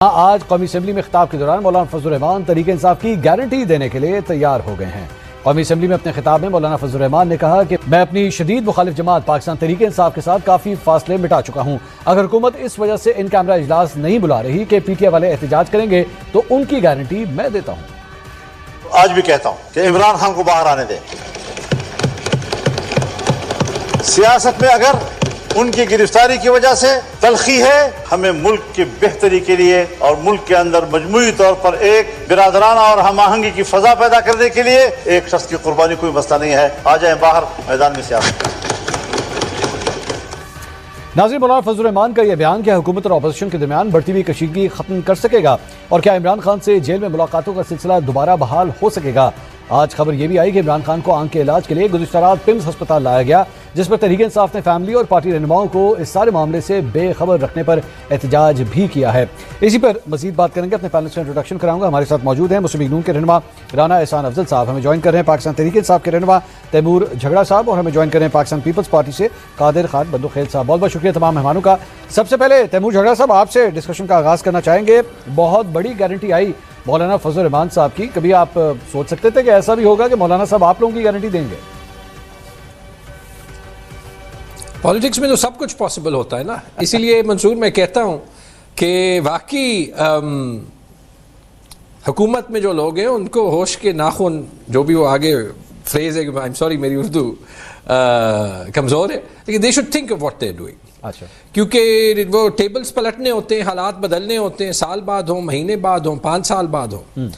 آج قومی اسمبلی میں خطاب کے دوران مولانا فضل الرحمان تحریک انصاف کی گارنٹی دینے کے لیے تیار ہو گئے ہیں۔ قومی اسمبلی میں اپنے خطاب میں مولانا فضل الرحمان نے کہا کہ میں اپنی شدید مخالف جماعت پاکستان تحریک انصاف کے ساتھ کافی فاصلے مٹا چکا ہوں۔ اگر حکومت اس وجہ سے ان کیمرہ اجلاس نہیں بلا رہی کہ پی ٹی آئی والے احتجاج کریں گے تو ان کی گارنٹی میں دیتا ہوں۔ آج بھی کہتا ہوں کہ عمران خان کو باہر آنے دیں۔ سیاست میں اگر ان کی گرفتاری کی وجہ سے تلخی ہے، ہمیں ملک کی بہتری کے لیے اور ملک کے اندر مجموعی طور پر ایک برادرانہ اور ہم آہنگی کی فضا پیدا کرنے کے لیے ایک شخص کی قربانی کوئی مسئلہ نہیں ہے۔ آ جائیں باہر میدان میں سیاست۔ ناظرین، مولانا فضل الرحمان کا یہ بیان کہ حکومت اور اپوزیشن کے درمیان بڑھتی ہوئی کشیدگی ختم کر سکے گا اور کیا عمران خان سے جیل میں ملاقاتوں کا سلسلہ دوبارہ بحال ہو سکے گا۔ آج خبر یہ بھی آئی کہ عمران خان کو آنکھ کے علاج کے لیے گزشتہ رات پمز ہسپتال لایا گیا، جس پر تحریک انصاف نے فیملی اور پارٹی رہنماؤں کو اس سارے معاملے سے بے خبر رکھنے پر احتجاج بھی کیا ہے۔ اسی پر مزید بات کریں گے، اپنے پینل سے انٹروڈکشن کراؤں گا۔ ہمارے ساتھ موجود ہیں مسلم لیگ نون کے رہنما رانا احسان افضل صاحب، ہمیں جوائن کر رہے ہیں پاکستان تحریک انصاف کے رہنما تیمور جھگڑا صاحب، اور ہمیں جوائن کر رہے ہیں پاکستان پیپلز پارٹی سے قادر خان بندوخیل صاحب۔ بہت بہت شکریہ تمام مہمانوں کا۔ سب سے پہلے تیمور جھگڑا صاحب، آپ سے ڈسکشن کا آغاز کرنا چاہیں گے۔ بہت بڑی گارنٹی آئی مولانا فضل الرحمان صاحب کی، کبھی آپ سوچ سکتے تھے کہ ایسا بھی ہوگا کہ مولانا صاحب آپ لوگوں کی گارنٹی دیں گے؟ پالیٹکس میں تو سب کچھ پاسبل ہوتا ہے نا، اسی لیے منصور میں کہتا ہوں کہ واقعی حکومت میں جو لوگ ہیں ان کو ہوش کے ناخن، جو بھی وہ آگے فریز ہے، I'm sorry میری اردو کمزور ہے، لیکن they should think of what they're doing۔ اچھا، کیونکہ وہ ٹیبلز پلٹنے ہوتے ہیں، حالات بدلنے ہوتے ہیں، سال بعد ہوں، مہینے بعد ہوں، 5 سال بعد ہوں۔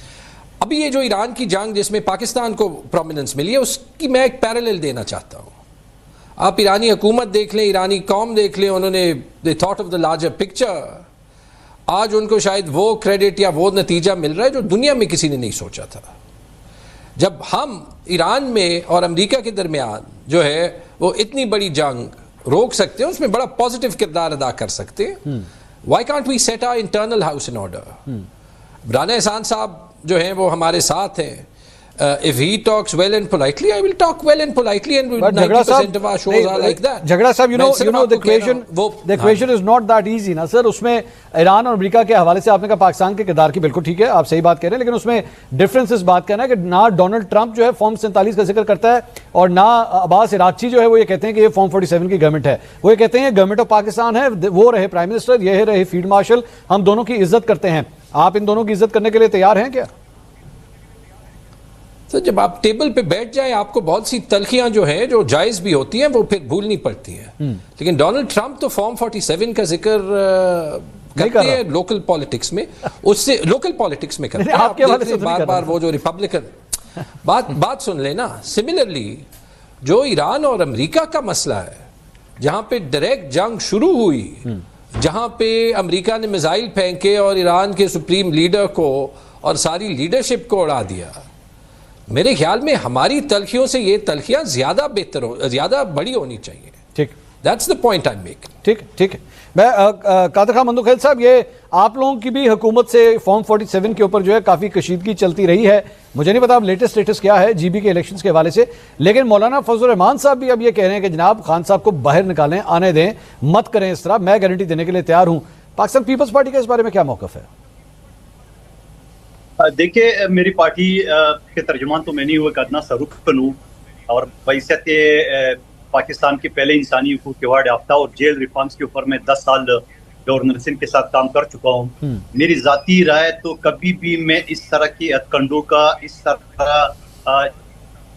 ابھی یہ جو ایران کی جنگ جس میں پاکستان کو پرومیننس ملی ہے، اس کی میں ایک پیرالل دینا چاہتا ہوں۔ آپ ایرانی حکومت دیکھ لیں، ایرانی قوم دیکھ لیں، انہوں نے they thought of the larger picture۔ آج ان کو شاید وہ کریڈٹ یا وہ نتیجہ مل رہا ہے جو دنیا میں کسی نے نہیں سوچا تھا۔ جب ہم ایران میں اور امریکہ کے درمیان جو ہے وہ اتنی بڑی جنگ روک سکتے ہیں، اس میں بڑا پازیٹیو کردار ادا کر سکتے ہیں۔ Why can't we set our internal house in order? Rana Ahsan صاحب جو ہیں وہ ہمارے ساتھ ہیں۔ If he talks well and politely, I will talk well and politely, and 90% of our shows are like that. جھگڑا صاحب, you know the equation is not that easy نا سر۔ اس میں ایران اور امریکہ کے حوالے سے آپ نے کہا پاکستان کے کردار کی، بالکل ٹھیک ہے، آپ صحیح بات کہہ رہے ہیں، لیکن اس میں ڈفرینس اس بات کا ہے کہ نہ ڈونلڈ ٹرمپ جو ہے فارم 47 کا ذکر کرتا ہے، اور نہ عباس عراقچی جو ہے وہ یہ کہتے ہیں کہ یہ فارم 47 کی گورنمنٹ ہے۔ وہ یہ کہتے ہیں گورنمنٹ آف پاکستان ہے، وہ رہے پرائم منسٹر، یہ رہے فیلڈ مارشل، ہم دونوں کی عزت کرتے ہیں۔ آپ ان دونوں کی عزت کرنے کے لیے تیار ہیں کیا؟ تو جب آپ ٹیبل پہ بیٹھ جائیں، آپ کو بہت سی تلخیاں جو ہیں جو جائز بھی ہوتی ہیں وہ پھر بھولنی پڑتی ہیں۔ لیکن ڈونلڈ ٹرمپ تو فارم 47 کا ذکر کرتے ہیں لوکل پالیٹکس میں، اس سے لوکل پالیٹکس میں کرتے ہیں۔ آپ دیکھ لیں بار بار وہ جو ریپبلکن بات سن لیں نا۔ سملرلی جو ایران اور امریکہ کا مسئلہ ہے، جہاں پہ ڈائریکٹ جنگ شروع ہوئی، جہاں پہ امریکہ نے میزائل پھینکے اور ایران کے سپریم لیڈر کو اور ساری لیڈرشپ کو اڑا دیا، میرے خیال میں ہماری تلخیوں سے یہ تلخیاں زیادہ بڑی ہونی چاہیے۔ ٹھیک، That's the point I'm making۔ ٹھیک ہے۔ میں قادر خان بندوخیل صاحب، یہ آپ لوگوں کی بھی حکومت سے فارم 47 کے اوپر جو ہے کافی کشیدگی چلتی رہی ہے، مجھے نہیں پتا اب لیٹسٹ سٹیٹس کیا ہے جی بی کے الیکشنز کے حوالے سے، لیکن مولانا فضل الرحمان صاحب بھی اب یہ کہہ رہے ہیں کہ جناب خان صاحب کو باہر نکالیں، آنے دیں، مت کریں اس طرح، میں گارنٹی دینے کے لیے تیار ہوں۔ پاکستان پیپلز پارٹی کا اس بارے میں کیا موقف ہے؟ دیکھیں، میری پارٹی کے ترجمان تو میں نہیں ہوا کرنا سرخن ہوں، اور بحیثیت پاکستان کے پہلے انسانی حقوق ایوارڈ یافتہ اور جیل ریفارمز کے اوپر میں 10 سال گورنر سندھ کے ساتھ کام کر چکا ہوں۔ میری ذاتی رائے تو کبھی بھی میں اس طرح کی اتکنڈوں کا، اس طرح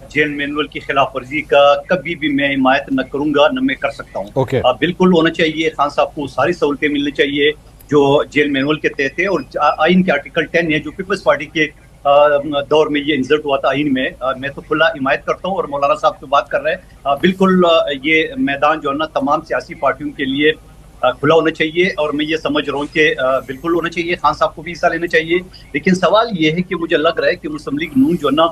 جیل مینول کی خلاف ورزی کا کبھی بھی میں حمایت نہ کروں گا، نہ میں کر سکتا ہوں۔ بالکل ہونا چاہیے، خان صاحب کو ساری سہولتیں ملنی چاہیے جو جیل مینول کے تحت ہے، اور آئین کے آرٹیکل 10 ہے جو پیپلز پارٹی کے دور میں یہ انسرٹ ہوا تھا آئین میں تو کھلا حمایت کرتا ہوں۔ اور مولانا صاحب سے بات کر رہے ہیں، بالکل یہ میدان جو ہے نا تمام سیاسی پارٹیوں کے لیے کھلا ہونا چاہیے، اور میں یہ سمجھ رہا ہوں کہ بالکل ہونا چاہیے، خان صاحب کو بھی حصہ لینا چاہیے۔ لیکن سوال یہ ہے کہ مجھے لگ رہا ہے کہ مسلم لیگ نون جو ہے نا،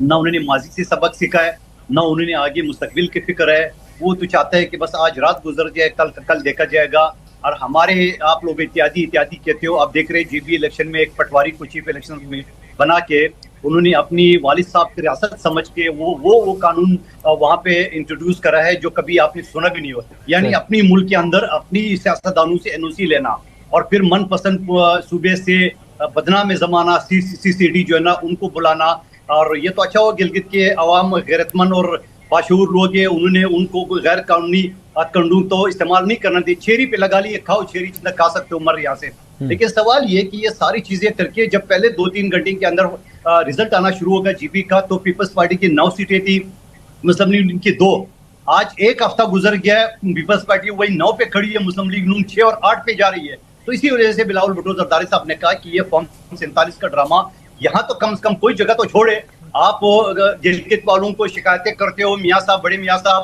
نہ انہوں نے ماضی سے سبق سیکھا ہے، نہ انہوں نے آگے مستقبل کی فکر ہے۔ وہ تو چاہتا ہے کہ بس آج رات گزر جائے، کل دیکھا جائے گا۔ اور ہمارے آپ لوگ اتحادی کہتے ہو، آپ دیکھ رہے جی بی الیکشن میں ایک پٹواری کو چیف الیکشن میں بنا کے انہوں نے اپنی والد صاحب کی ریاست سمجھ کے وہ قانون وہاں پہ انٹروڈیوس کرا ہے جو کبھی آپ نے سنا بھی نہیں ہو، یعنی اپنی ملک کے اندر اپنی سیاستدانوں سے NOC لینا۔ اور پھر من پسند صوبے سے بدنام زمانہ CCD جو ہے نا ان کو بلانا. اور یہ تو اچھا ہو گلگت کے عوام غیرت مند اور باشعور لوگ ہیں, انہوں نے ان کو غیر قانونی کنڈوم تو استعمال نہیں کرنا دی, چھیری پہ لگا لی, کھاؤ چھیری جتنا کھا سکتے ہو مر یہاں سے. لیکن سوال یہ کہ یہ ساری چیزیں کر کے جب پہلے 2-3 گھنٹے کے اندر رزلٹ آنا شروع ہوگا GP کا, تو پیپلز پارٹی کی 9 سیٹیں تھی, مسلم لیگ نون کی 2. آج ایک ہفتہ گزر گیا ہے, پیپلز پارٹی وہی 9 پہ کھڑی ہے, مسلم لیگ نون 6 اور 8 پہ جا رہی ہے. تو اسی وجہ سے بلاول بھٹو زرداری صاحب نے کہا کہ یہ فارم 47 کا ڈرامہ یہاں تو کم از کم کوئی جگہ تو چھوڑے. آپ گلگت والوں کو شکایتیں کرتے ہو, میاں صاحب بڑے میاں صاحب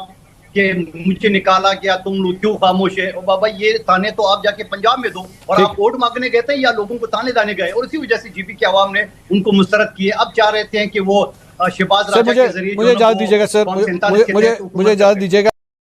کہ مجھے نکالا گیا, تم لوگ کیوں خاموش ہے. اور بابا یہ تانے تو آپ جا کے پنجاب میں دو, اور آپ ووٹ مانگنے گئے تھے یا لوگوں کو تانے دانے گئے, اور اسی وجہ سے GP کے عوام نے ان کو مسترد کیے. اب چاہ رہے تھے کہ وہ شہباز راجہ کے ذریعے مجھے اجازت دیجیے گا سر, مجھے اجازت دیجیے گا.